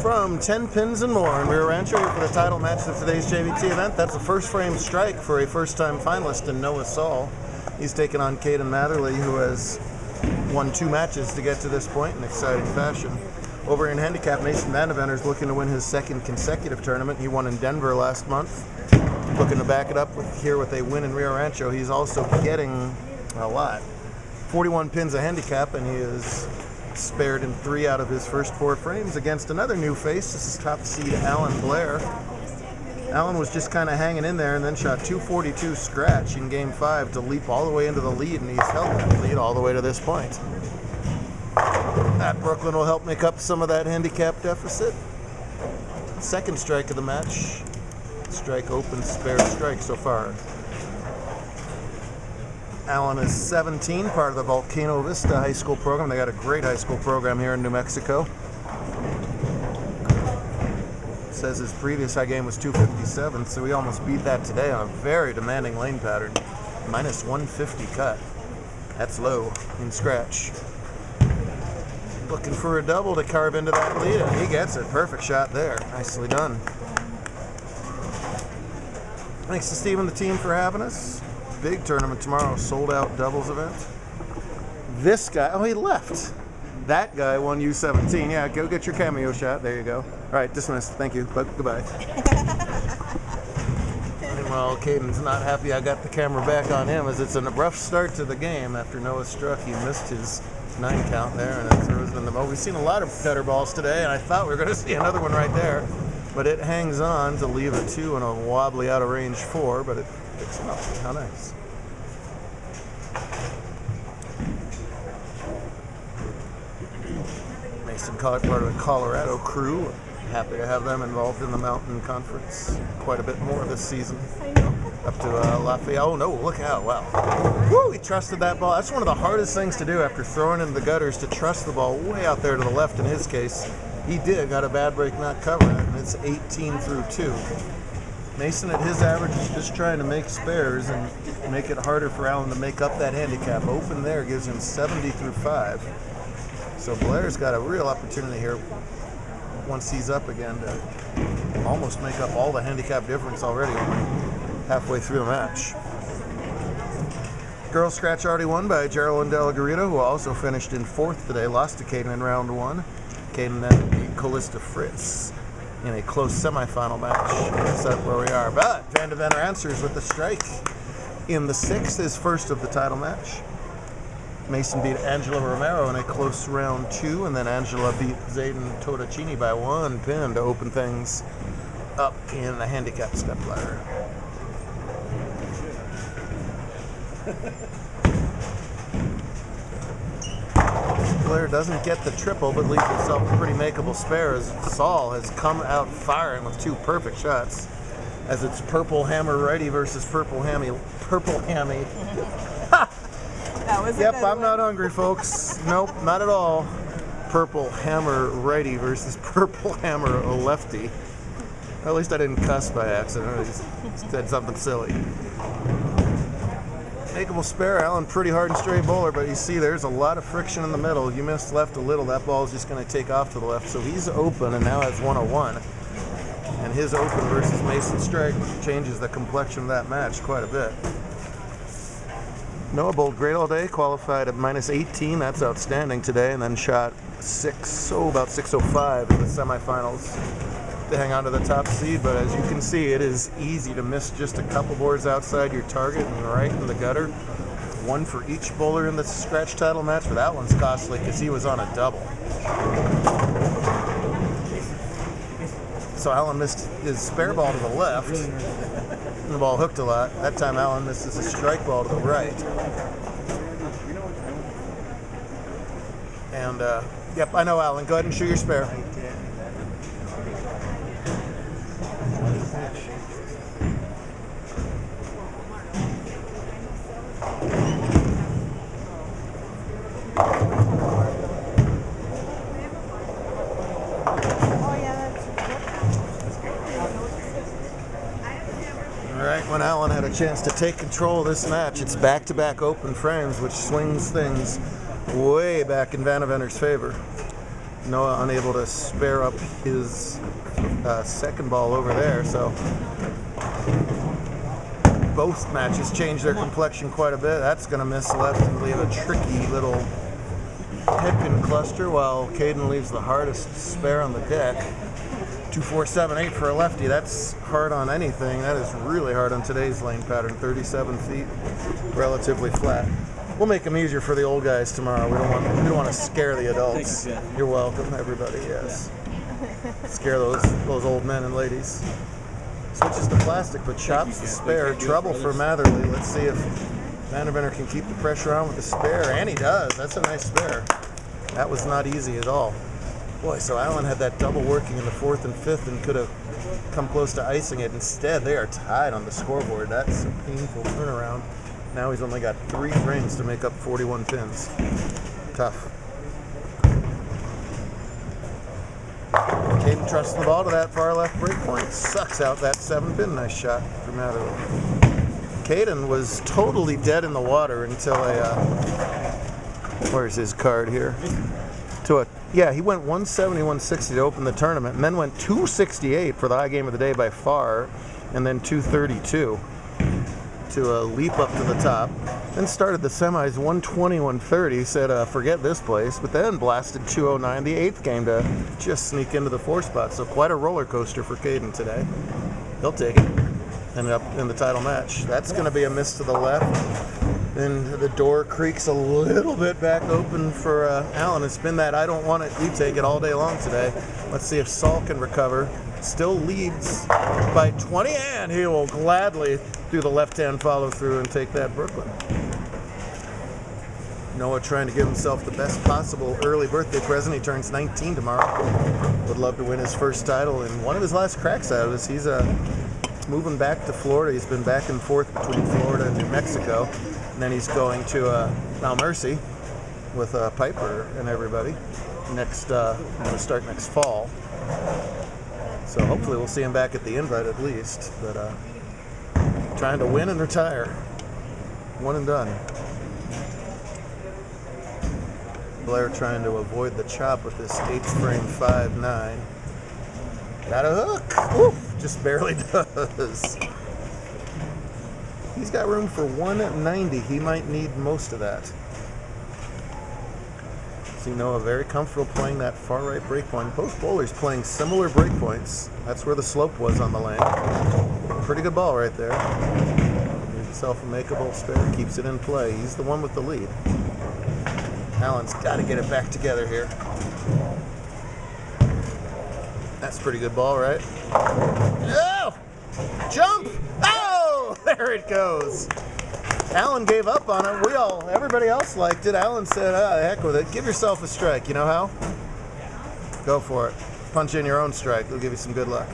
From Tenpins and more in Rio Rancho for the title match of today's JBT event. That's a first frame strike for a first-time finalist in Noah Saul. He's taken on Caden Matherly, who has won 2 matches to get to this point in exciting fashion. Over in handicap, Mason Vandevenner is looking to win his 2nd consecutive tournament. He won in Denver last month. Looking to back it up with here with a win in Rio Rancho. He's also getting a lot. 41 pins a handicap, and he is spared in 3 out of his first 4 frames against another new face. This is top seed Alan Blair. Alan was just kind of hanging in there and then shot 242 scratch in game 5 to leap all the way into the lead, and he's held that lead all the way to this point. That Brooklyn will help make up some of that handicap deficit. 2nd strike of the match. Strike open, spare strike so far. Alan is 17, part of the Volcano Vista High School program. They got a great high school program here in New Mexico. It says his previous high game was 257, so he almost beat that today on a very demanding lane pattern. Minus 150 cut. That's low in scratch. Looking for a double to carve into that lead, and he gets it. Perfect shot there. Nicely done. Thanks to Steve and the team for having us. Big tournament tomorrow, sold out doubles event. This guy, oh, he left. That guy won U17. Yeah, go get your cameo shot. There you go. All right, dismissed. Thank you. Goodbye. Well, Caden's not happy I got the camera back on him, as it's a rough start to the game. After Noah struck, he missed his 9 count there, and it throws it in the boat. We've seen a lot of gutter balls today, and I thought we were going to see another one right there. But it hangs on to leave a 2 and a wobbly out of range 4, but it picks it up. How nice. Mason Collett, part of the Colorado crew. Happy to have them involved in the Mountain Conference quite a bit more this season. Up to Lafayette. Oh no, look out, wow. Woo, he trusted that ball. That's one of the hardest things to do after throwing into the gutters, to trust the ball way out there to the left in his case. He did, got a bad break not covering it, and it's 18 through 2. Mason at his average is just trying to make spares and make it harder for Alan to make up that handicap. Open there gives him 70 through 5. So Blair's got a real opportunity here once he's up again to almost make up all the handicap difference already halfway through the match. Girls scratch already won by Geraldine Delagarito, who also finished in 4th today, lost to Caden in round 1. Caden then beat Callista Fritz in a close semifinal match. That's up where we are. But Vandevenner answers with the strike in the 6th, his first of the title match. Mason beat Angela Romero in a close round 2, and then Angela beat Zayden Todacini by 1 pin to open things up in the handicap step ladder. Blair doesn't get the triple, but leaves himself a pretty makeable spare, as Saul has come out firing with 2 perfect shots, as it's Purple Hammer righty versus Purple Hammy. That was yep, I'm not hungry, folks. Nope, not at all. Purple Hammer righty versus Purple Hammer lefty. At least I didn't cuss by accident. I just said something silly. Makeable spare. Alan pretty hard and straight bowler, but you see there's a lot of friction in the middle. You missed left a little, that ball is just going to take off to the left. So he's open and now has 101. And his open versus Mason strike changes the complexion of that match quite a bit. Noah bowled great all day, qualified at minus 18. That's outstanding today, and then shot about 605 in the semifinals to hang on to the top seed. But as you can see, it is easy to miss just a couple boards outside your target and right in the gutter. 1 for each bowler in the scratch title match, but that one's costly because he was on a double. So Alan missed his spare ball to the left, and the ball hooked a lot. That time Alan misses a strike ball to the right. And, yep, I know, Alan. Go ahead and shoot your spare. When Alan had a chance to take control of this match, it's back-to-back open frames, which swings things way back in Vandevenner's favor. Noah unable to spare up his second ball over there, so both matches change their complexion quite a bit. That's going to miss left and leave a tricky little headpin cluster, while Caden leaves the hardest spare on the deck. 2, 4, 7, 8 for a lefty. That's hard on anything. That is really hard on today's lane pattern. 37 feet, relatively flat. We'll make them easier for the old guys tomorrow. We don't want to scare the adults. You're welcome, everybody. Yes. Scare those old men and ladies. Switches to plastic, but chops the spare. Trouble for Matherly. Let's see if Vanderventer can keep the pressure on with the spare, and he does. That's a nice spare. That was not easy at all. Boy, so Allen had that double working in the 4th and 5th and could have come close to icing it. Instead, they are tied on the scoreboard. That's a painful turnaround. Now he's only got 3 frames to make up 41 pins. Tough. Caden trusts the ball to that far left break point. Sucks out that 7-pin. Nice shot for Matherly. Caden was totally dead in the water until where's his card here? Yeah, he went 170, 160 to open the tournament, and then went 268 for the high game of the day by far, and then 232 to leap up to the top. Then started the semis 120, 130, said forget this place, but then blasted 209 the 8th game to just sneak into the 4 spot. So quite a roller coaster for Caden today. He'll take it. Ended up in the title match. That's going to be a miss to the left. Then the door creaks a little bit back open for Allen. It's been that I don't want it, you take it all day long today. Let's see if Saul can recover. Still leads by 20, and he will gladly do the left-hand follow-through and take that Brooklyn. Noah trying to give himself the best possible early birthday present. He turns 19 tomorrow. Would love to win his first title, and one of his last cracks at it is he's moving back to Florida. He's been back and forth between Florida and New Mexico. And then he's going to Mount Mercy with Piper and everybody. Going to start next fall. So hopefully we'll see him back at the invite at least. But trying to win and retire. One and done. Blair trying to avoid the chop with this 8th frame 5-9. Got a hook. Oof, just barely does. He's got room for 190. He might need most of that. See Noah very comfortable playing that far right breakpoint. Both bowlers playing similar breakpoints. That's where the slope was on the lane. Pretty good ball right there. Gives himself a makeable spare. Keeps it in play. He's the one with the lead. Allen's got to get it back together here. That's a pretty good ball, right? Oh! Jump! Oh! There it goes. Allen gave up on it. Everybody else liked it. Allen said, the heck with it. Give yourself a strike. You know how? Go for it. Punch in your own strike. It'll give you some good luck.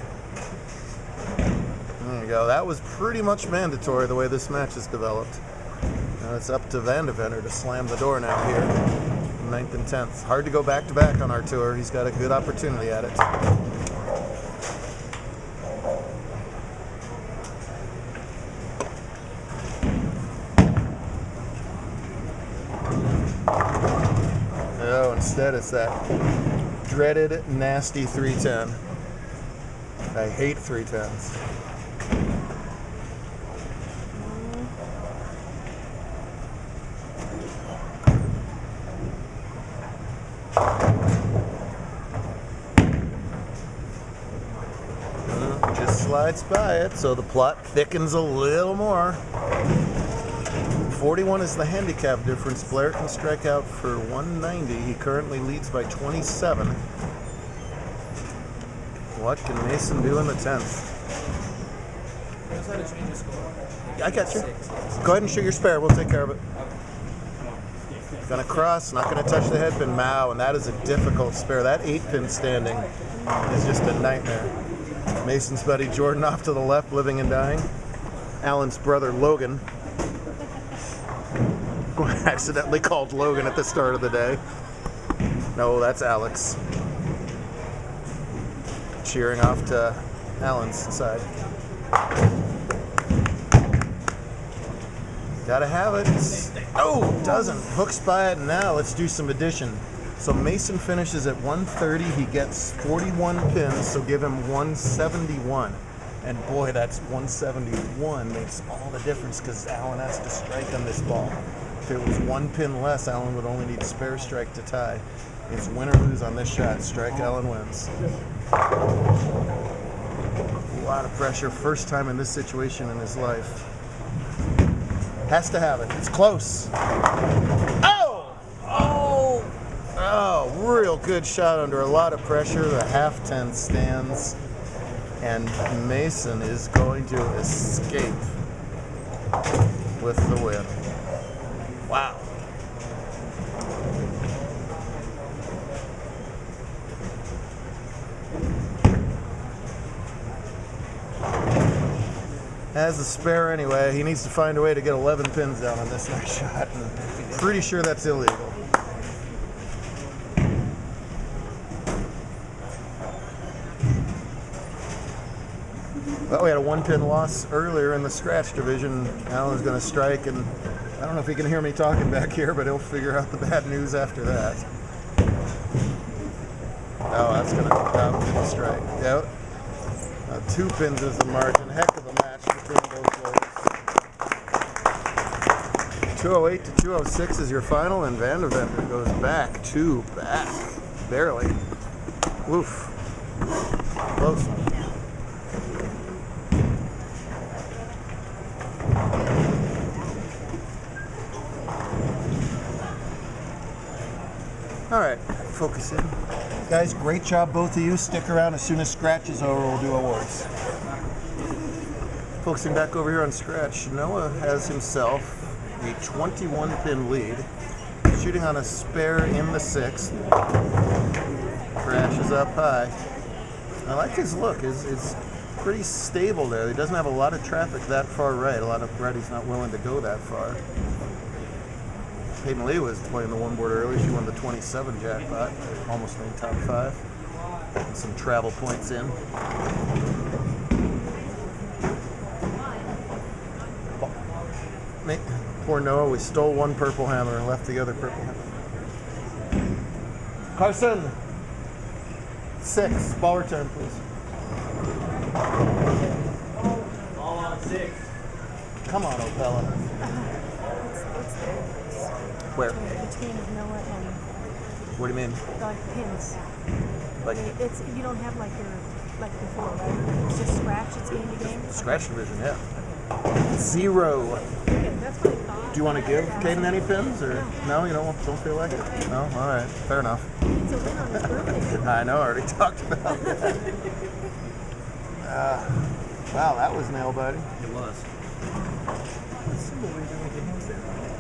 There you go. That was pretty much mandatory the way this match has developed. Now it's up to Vanderventer to slam the door now here. 9th and 10th. Hard to go back-to-back on our tour. He's got a good opportunity at it. Oh, instead it's that dreaded, nasty 310. I hate 310s. Just slides by it, so the plot thickens a little more. 41 is the handicap difference. Blair can strike out for 190. He currently leads by 27. What can Mason do in the 10th? I got you. Go ahead and shoot your spare. We'll take care of it. Gonna cross, not gonna touch the headpin. Mow, and that is a difficult spare. That 8-pin standing is just a nightmare. Mason's buddy Jordan off to the left, living and dying. Allen's brother Logan. Accidentally called Logan at the start of the day. No, that's Alex. Cheering off to Allen's side. Gotta have it. Oh, doesn't. Hooks by it. Now let's do some addition. So Mason finishes at 130. He gets 41 pins, so give him 171. And boy, that's 171 makes all the difference because Alan has to strike on this ball. If it was 1 pin less, Alan would only need a spare strike to tie. It's win or lose on this shot. Strike, Alan wins. A lot of pressure. First time in this situation in his life. Has to have it. It's close. Oh! Oh! Oh, real good shot under a lot of pressure. The half-10 stands. And Mason is going to escape with the win. Wow. Has the spare anyway. He needs to find a way to get 11 pins down on this next shot. And pretty sure that's illegal. Well, we had a 1 pin loss earlier in the scratch division. Alan's going to strike, and I don't know if he can hear me talking back here, but he'll figure out the bad news after that. Oh, that's going to strike. Yep. 2 pins is the margin. Heck of a match between both players. 208 to 206 is your final, and Vandeventer goes back to back. Barely. Oof. Close. All right, focus in. Guys, great job, both of you. Stick around. As soon as scratch is over, we'll do awards. Focusing back over here on scratch, Noah has himself a 21-pin lead. Shooting on a spare in the 6th. Crash is up high. I like his look. It's pretty stable there. He doesn't have a lot of traffic that far right. A lot of right, he's not willing to go that far. Peyton Lee was playing the 1 board earlier. She won the 27 jackpot. Almost made top 5. And some travel points in. Poor Noah, we stole 1 purple hammer and left the other purple hammer. Carson! 6. Ball return, please. All on 6. Come on, Opella. Where? Between Noah and What do you mean? like pins. Like It's you don't have like before, right? It's just scratch. It's game to game. scratch division, yeah. 0. Okay, that's what I thought. Do you want to give Caden any pins, or no? You don't feel like it? No. All right, fair enough. It's a win on his birthday. I know. I already talked about that. Wow, that was nail biting. It was.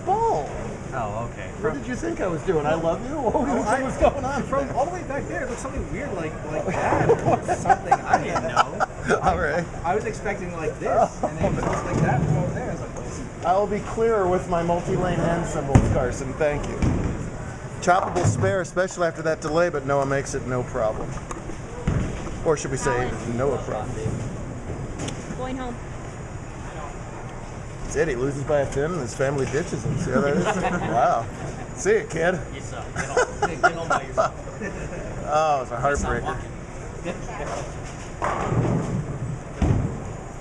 Ball. Oh, okay. What did you think I was doing? I love you. What do you think was going on? From all the way back there, it looked something weird like that. Or something I didn't know. All right. I was expecting like this, and then it was like that from over there. I was like, I'll be clearer with my multi-lane hand symbols, Carson. Thank you. Choppable spare, especially after that delay, but Noah makes it no problem. Or should we say, no problem. Going home. That's it. He loses by a pin, and his family ditches him. See how that is? Wow. See it, kid. you suck. Get home by yourself. Oh, it's a heartbreaker.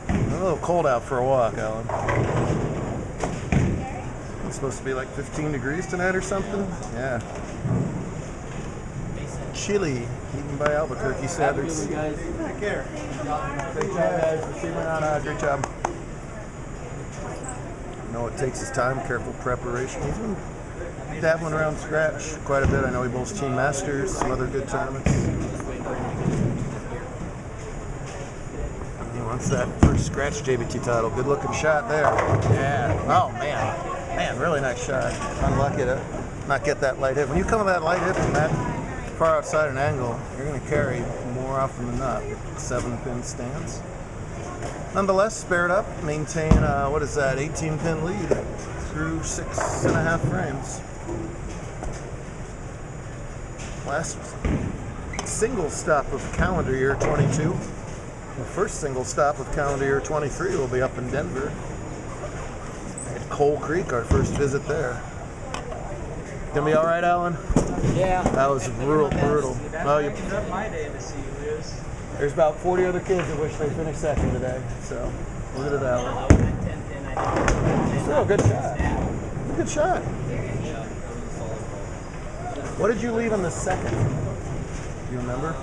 A little cold out for a walk, Alan. It's supposed to be like 15 degrees tonight or something? Yeah. Chilly, even by Albuquerque standards. Guys. Take care. Great job, guys. We'll see you around. Great job. No, it takes his time, careful preparation. He's been dabbling around scratch quite a bit. I know he bowls Team Masters, some other good tournaments. He wants that first scratch JBT title. Good looking shot there. Yeah. Oh, man. Man, really nice shot. Unlucky to not get that light hit. When you come with that light hit from that far outside an angle, you're going to carry more often than not. 7-pin stands. Nonetheless, spared up, maintain, 18-pin lead through 6.5 frames. Last single stop of calendar year 22. The first single stop of calendar year 23 will be up in Denver. At Coal Creek, our first visit there. Gonna be all right, Alan? Yeah. That was brutal. Oh, you, That's my day to see who it is. there's about 40 other kids that wish they finished second today. So look at it that way. Still a good shot. A good shot. What did you leave in the second? Do you remember?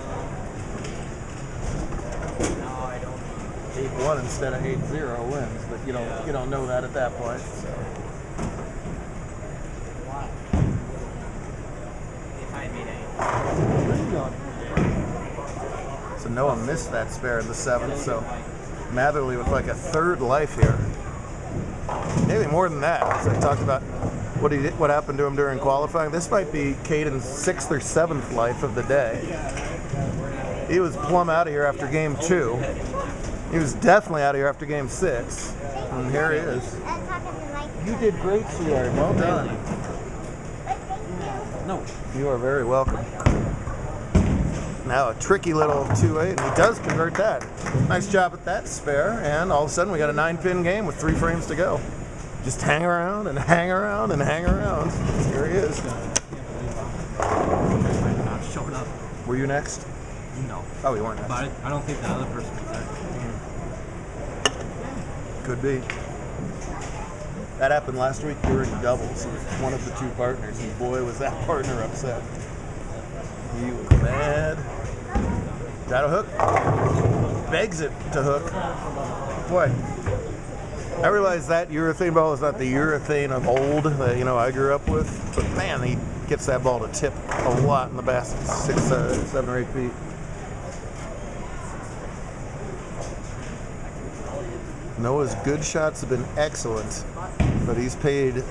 No, I don't. 8-1 instead of 8-0 wins, but you don't know that at that point. So. So Noah missed that spare in the seventh, so Matherly with like a third life here. Maybe more than that. So I talked about what happened to him during qualifying. This might be Caden's 6th or 7th life of the day. He was plumb out of here after game 2. He was definitely out of here after game 6. And here he is. You did great, sweetheart. Well done. No. You are very welcome. Now a tricky little 2-8, and he does convert that. Nice job at that spare, and all of a sudden we got a 9-pin game with 3 frames to go. Just hang around and hang around and hang around. Here he is. Not showing up. Were you next? No. Oh, you weren't next. But I don't think the other person was there. Could be. That happened last week during doubles. One of the 2 partners, and boy was that partner upset. He was mad. Is that a hook? Begs it to hook. Boy, I realize that urethane ball is not the urethane of old that I grew up with, but man, he gets that ball to tip a lot in the basket, 6, 7, or 8 feet. Noah's good shots have been excellent, but he's paid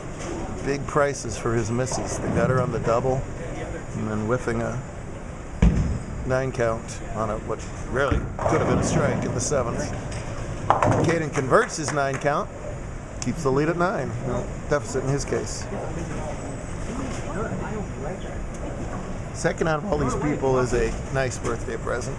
big prices for his misses. The gutter on the double, and then whiffing a 9 count on what really could have been a strike in the 7th. Caden converts his 9 count, keeps the lead at 9. No deficit in his case. Second out of all these people is a nice birthday present.